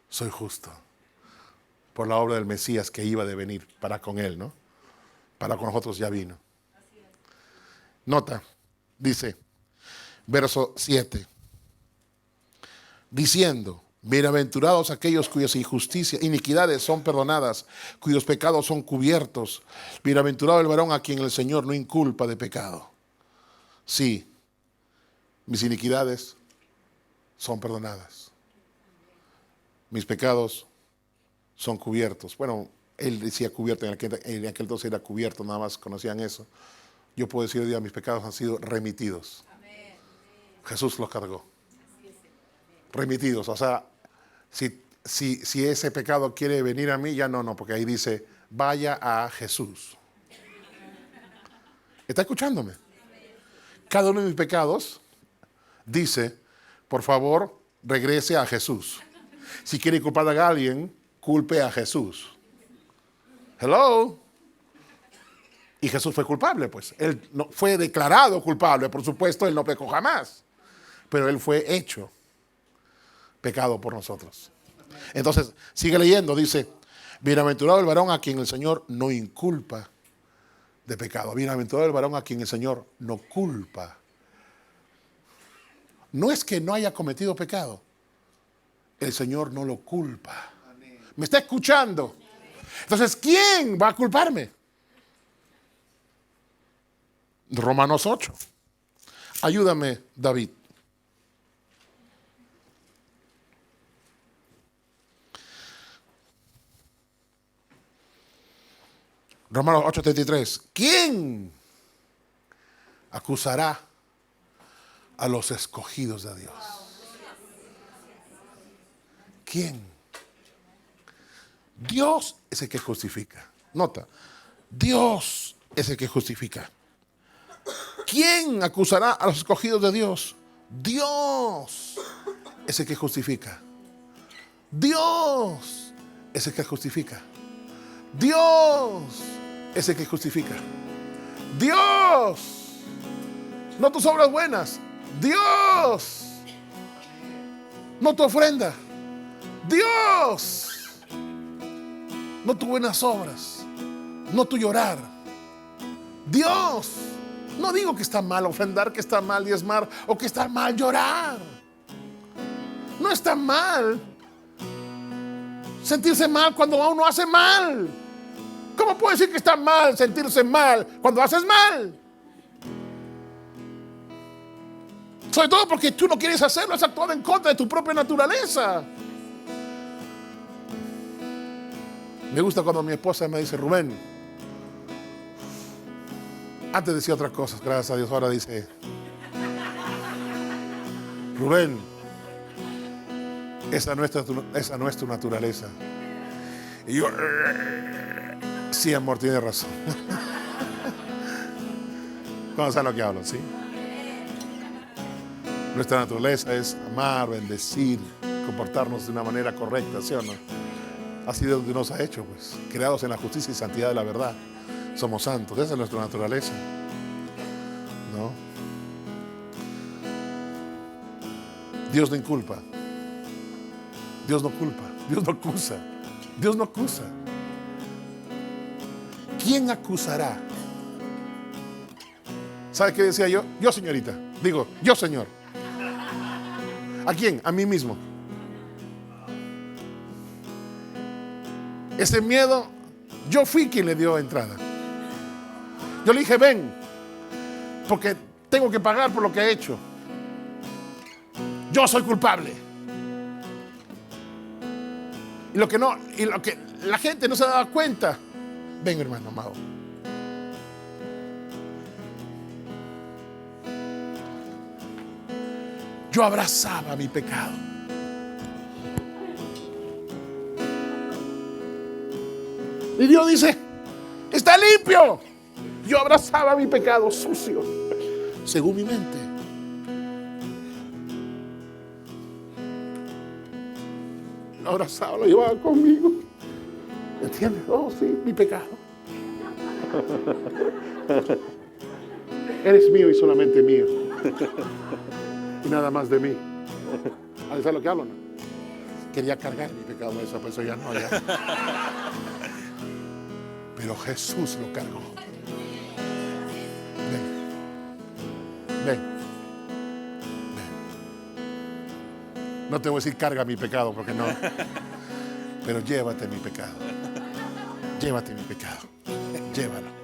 soy justo por la obra del Mesías que iba de venir para con él, ¿no? Para con nosotros ya vino. Nota, dice, verso 7. Diciendo, bienaventurados aquellos cuyas injusticias, iniquidades son perdonadas, cuyos pecados son cubiertos. Bienaventurado el varón a quien el Señor no inculpa de pecado. Sí, mis iniquidades son perdonadas. Mis pecados son cubiertos. Bueno, él decía cubierto, en aquel entonces era cubierto, nada más conocían eso. Yo puedo decir hoy día, mis pecados han sido remitidos. Jesús los cargó. Remitidos, o sea, si ese pecado quiere venir a mí, ya no, porque ahí dice, vaya a Jesús. ¿Está escuchándome? Cada uno de mis pecados dice, por favor, regrese a Jesús. Si quiere culpar a alguien, culpe a Jesús. Hello. Y Jesús fue culpable, pues. Él no, fue declarado culpable, por supuesto, él no pecó jamás. Pero él fue hecho pecado por nosotros. Entonces, sigue leyendo, dice, bienaventurado el varón a quien el Señor no inculpa de pecado. Bienaventurado el varón a quien el Señor no culpa. No es que no haya cometido pecado, el Señor no lo culpa. ¿Me está escuchando? Entonces, ¿quién va a culparme? Romanos 8. Ayúdame, David. Romanos 8:33. ¿Quién acusará a los escogidos de Dios? ¿Quién? Dios es el que justifica. Nota, Dios es el que justifica. ¿Quién acusará a los escogidos de Dios? Dios es el que justifica. Dios es el que justifica. Dios es el que justifica. Dios, no tus obras buenas. Dios, no tu ofrenda. Dios, no tus buenas obras. No tu llorar. Dios, no digo que está mal ofrendar, que está mal diezmar o que está mal llorar. No está mal sentirse mal cuando uno hace mal. ¿Cómo puede decir que está mal sentirse mal cuando haces mal? Sobre todo porque tú no quieres hacerlo, has actuado en contra de tu propia naturaleza. Me gusta cuando mi esposa me dice, Rubén, antes decía otras cosas, gracias a Dios, ahora dice, Rubén, esa no es tu naturaleza. Y yo, sí, amor, tiene razón. ¿Cómo saben lo que hablo? ¿Sí? Nuestra naturaleza es amar, bendecir, comportarnos de una manera correcta, ¿sí o no? Así de donde nos ha hecho, pues, creados en la justicia y santidad de la verdad. Somos santos, esa es nuestra naturaleza, ¿no? Dios no inculpa, Dios no culpa, Dios no acusa, Dios no acusa. ¿Quién acusará? ¿Sabe qué decía yo? Yo, señorita. Digo, yo, señor. ¿A quién? A mí mismo. Ese miedo, yo fui quien le dio entrada. Yo le dije, ven, porque tengo que pagar por lo que he hecho. Yo soy culpable. Y lo que la gente no se daba cuenta. Ven, hermano amado. Yo abrazaba mi pecado. Y Dios dice, está limpio. Yo abrazaba mi pecado sucio, según mi mente. Lo abrazaba, lo llevaba conmigo. ¿Entiendes? Oh, sí, mi pecado. Eres mío y solamente mío. Y nada más de mí. ¿Sabes lo que hablo? No? Quería cargar mi pecado, eso ya no. Ya. Pero Jesús lo cargó. Ven. No te voy a decir carga mi pecado porque no. Pero llévate mi pecado. Llévate mi pecado. Llévalo.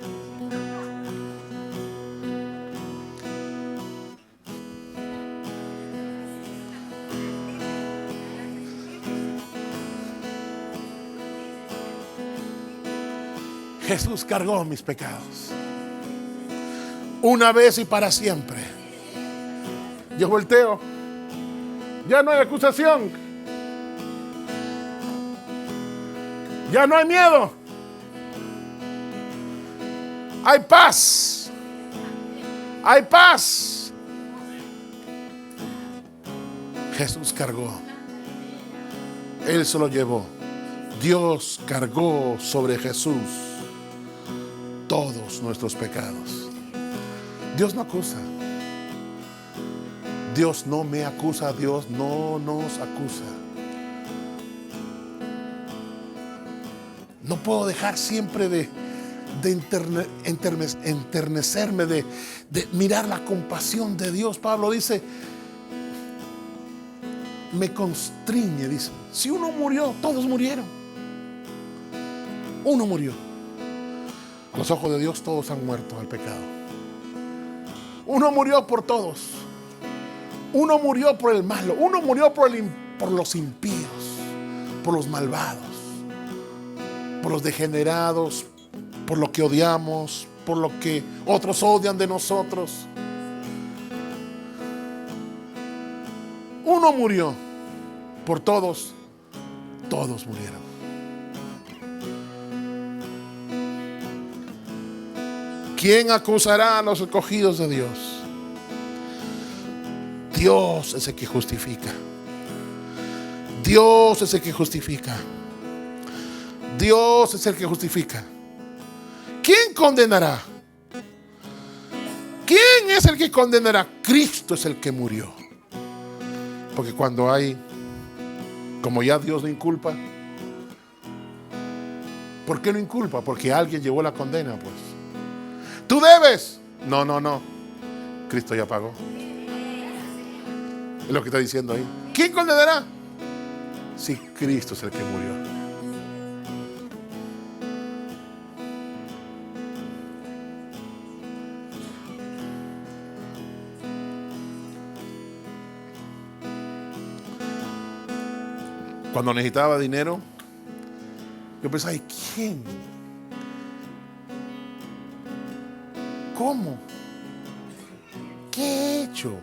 Jesús cargó mis pecados. Una vez y para siempre. Yo volteo. Ya no hay acusación. Ya no hay miedo. Hay paz. Hay paz. Jesús cargó. Él se lo llevó. Dios cargó sobre Jesús todos nuestros pecados. Dios no acusa. Dios no me acusa. Dios no nos acusa. No puedo dejar siempre de enternecerme, de mirar la compasión de Dios. Pablo dice, me constriñe, dice, si uno murió, todos murieron. Uno murió. A los ojos de Dios todos han muerto al pecado. Uno murió por todos. Uno murió por el malo. Uno murió por los impíos, por los malvados, por los degenerados, por lo que odiamos, por lo que otros odian de nosotros. Uno murió por todos. Todos murieron. ¿Quién acusará a los escogidos de Dios? Dios es el que justifica. Dios es el que justifica. Dios es el que justifica. ¿Quién condenará? ¿Quién es el que condenará? Cristo es el que murió. Porque cuando hay, como ya Dios no inculpa, ¿por qué no inculpa? Porque alguien llevó la condena, pues. Tú debes. No. Cristo ya pagó. Es lo que está diciendo ahí. ¿Quién condenará? Si Cristo es el que murió. Cuando necesitaba dinero, Yo pensaba, ¿y quién? ¿Cómo? ¿Qué he hecho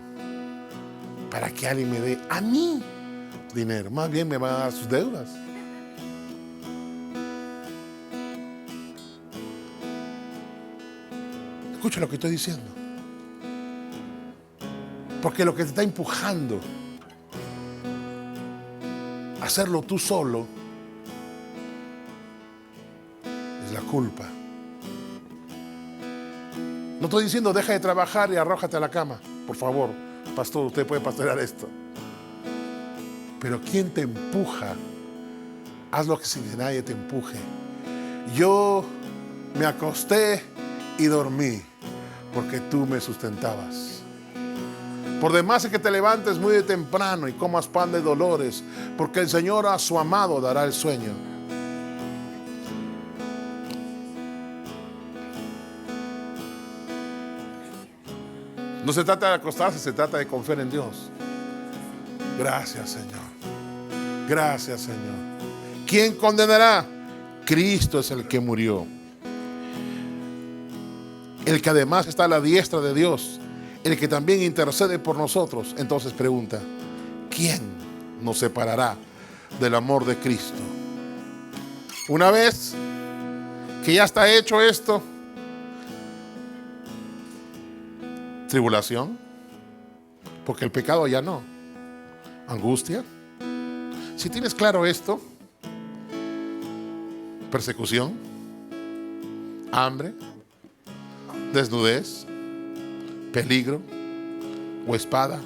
para que alguien me dé a mí dinero? Más bien me va a dar sus deudas. Escucha lo que estoy diciendo. Porque lo que te está empujando a hacerlo tú solo es la culpa. No estoy diciendo deja de trabajar y arrójate a la cama. Por favor, pastor, usted puede pastorear esto. Pero ¿quién te empuja? Haz lo que sin que nadie te empuje. Yo me acosté y dormí porque tú me sustentabas. Por demás es que te levantes muy de temprano y comas pan de dolores, porque el Señor a su amado dará el sueño. No se trata de acostarse, se trata de confiar en Dios. Gracias, Señor. Gracias, Señor. ¿Quién condenará? Cristo es el que murió. El que además está a la diestra de Dios, el que también intercede por nosotros. Entonces pregunta, ¿quién nos separará del amor de Cristo? Una vez que ya está hecho esto, tribulación, porque el pecado ya no. Angustia. Si tienes claro esto, persecución, hambre, desnudez, peligro o espada.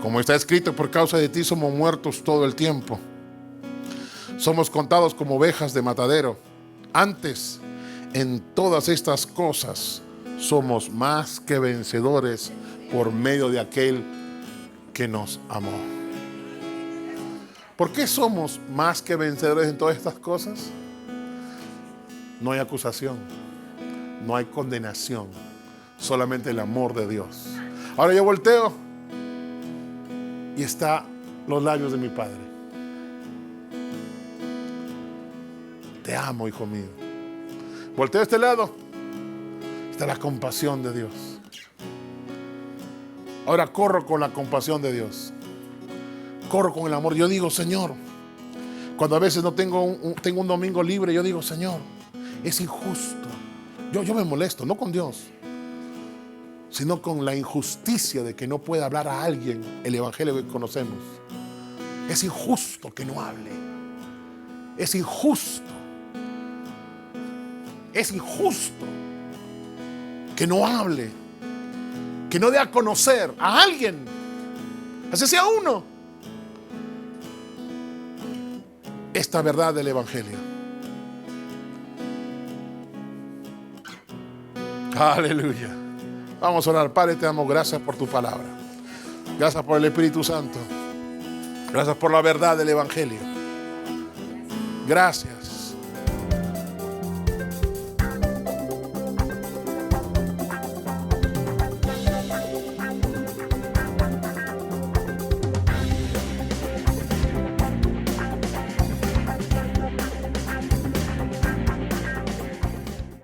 Como está escrito, por causa de ti somos muertos todo el tiempo. Somos contados como ovejas de matadero. Antes, en todas estas cosas, somos más que vencedores por medio de aquel que nos amó. ¿Por qué somos más que vencedores en todas estas cosas? No hay acusación, no hay condenación, solamente el amor de Dios. Ahora yo volteo y está los labios de mi Padre. Te amo, hijo mío. Volteo a este lado, está la compasión de Dios. Ahora corro con la compasión de Dios. Corro con el amor. Yo digo, Señor, cuando a veces no tengo un domingo libre, yo digo, Señor, es injusto. Yo me molesto, no con Dios, sino con la injusticia de que no pueda hablar a alguien el evangelio que conocemos. Es injusto que no hable. Es injusto. Es injusto que no hable, que no dé a conocer a alguien, así sea uno, esta verdad del evangelio. Aleluya. Vamos a orar. Padre, te damos gracias por tu palabra. Gracias por el Espíritu Santo. Gracias por la verdad del evangelio. Gracias